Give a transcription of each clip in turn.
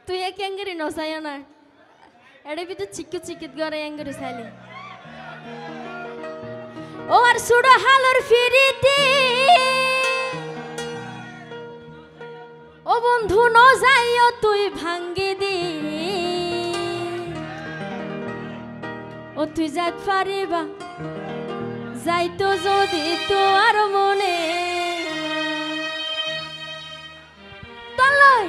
তুই এক অ্যাঙ্গেরি নসাইও না এড়ে ভিতর চিক্কু চিকিত করে অ্যাঙ্গেরি সাইলে ও আর সুড়ো হালর ফিরিতে ও বন্ধু ন যাইও তুই ভাঙ্গি দি ও তুই যাইত পারিবা যাইতো যদি তোর মনে তলয়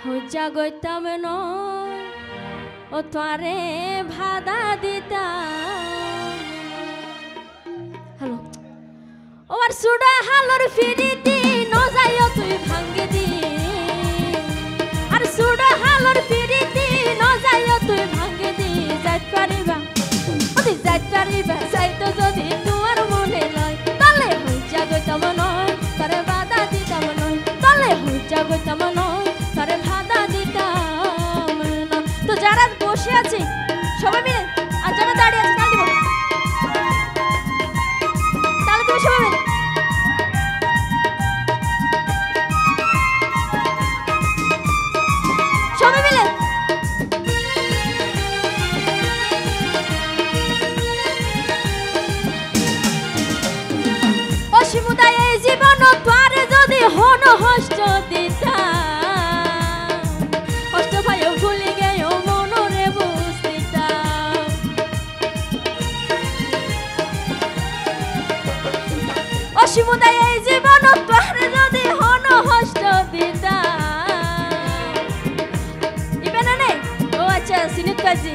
হজ্জা গইতাম নয় ও তোরে ভাদা দিতাম হ্যালো ও আর সুড়া হালর ফিরিতি ন যাইও তুই ভাঙ্গি দি আর সুড়া হালর ফিরিতি ন যাইও তুই ভাঙ্গি দি যাইত পারিবা ওদি যাইত পারিবা যাইতো যদি তোর মনে লয় তালে হজ্জা গইতাম নয় তোরে ভাদা দিতাম নয় তালে হজ্জা গইতাম নয় তোরে ভাদা দিতাম না তো যারা বসে আছে সবাই মিলে আর যারা দাঁড়িয়ে আছে তাল দিব তাহলে তুমি সবাই মিলে সবাই মিলে অসীমতায় এই জীবন পারে যদি হন হষ্ট দিতা কষ্ট পাই ভুলে গেল মনরে বুঝিতা অসীমতায় এই জীবন পারে যদি হন হষ্ট দিতা ইবেনা নেই ও আচ্ছা সিনিত কাজী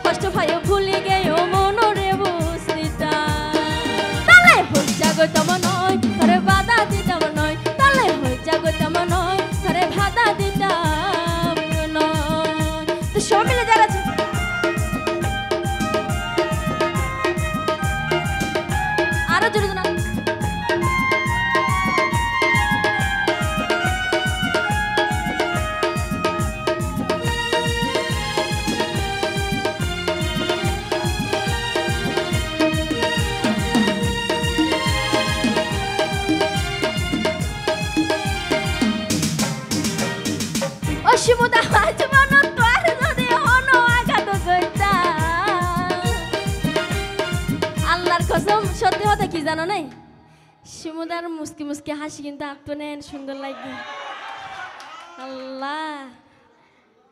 কষ্ট পাই ভুলে গেল মনরে বুঝিতা তালে হজ্জা গইতাম নয় তোরে বাধা দিতাম নয় তালে হজ্জা গইতাম নয় তোরে ভাদা দিতাম নয় তো সব মিলে যারা আছে আরো জোরে না অসীমতা জীবন তোর যদি হন আঘাত গইতা আল্লাহর কসম সত্যি কথা কি জানো নাই শিমুদার মুস্কি মুস্কি হাসি কিন্তু আপনে সুন্দর লাগে আল্লাহ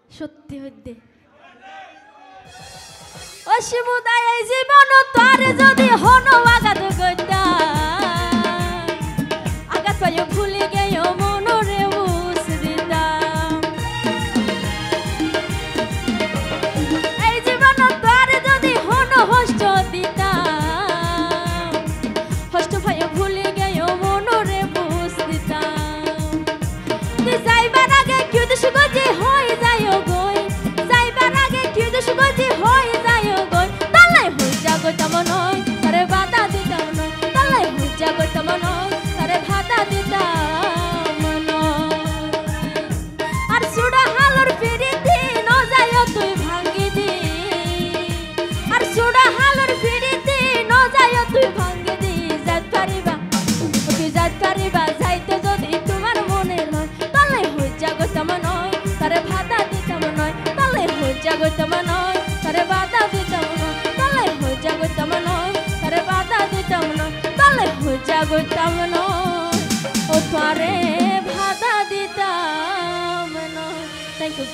সত্যি হইতে অসীমতা এই জীবন তোর যদি হন আঘাত গইতা আঘাত পাই ভুলে গেল মনরে হষ্ট দিতাম হষ্ট ভাই ভুলে গেল মনরে বুঝতাম তুই যাইবার আগে কেউ তো সুগজি হয়ে যায় গই যাইবার আগে কেউ তো সুগজি হয়ে যায় গই তালাই হজ্জা গইতাম নয় তারে বাধা দিতাম নয় তালাই হজ্জা গইতাম নয় তারে ভাদা দিতাম নয় আর সুড়া হালর ফিরিতি ন যায় তুই ভাঙ্গি দি আর সুড়া হালর ফিরিতি ন যায় তুই ভাঙ্গি দি যাইত পারিবা তুই যাইত পারিবা যাইতে যদি তোমার মনে নয় তালে হজ্জা গইতাম নয় তারে ভাদা দিতাম নয় তালে হজ্জা গইতাম নয় তারে বাধা দিতাম নয় তালে হজ্জা গইতাম নয় তারে বাধা দিতাম নয় তালে হজ্জা গইতাম নয় ও তোরে ভাদা দিতাম নয় থ্যাংক ইউ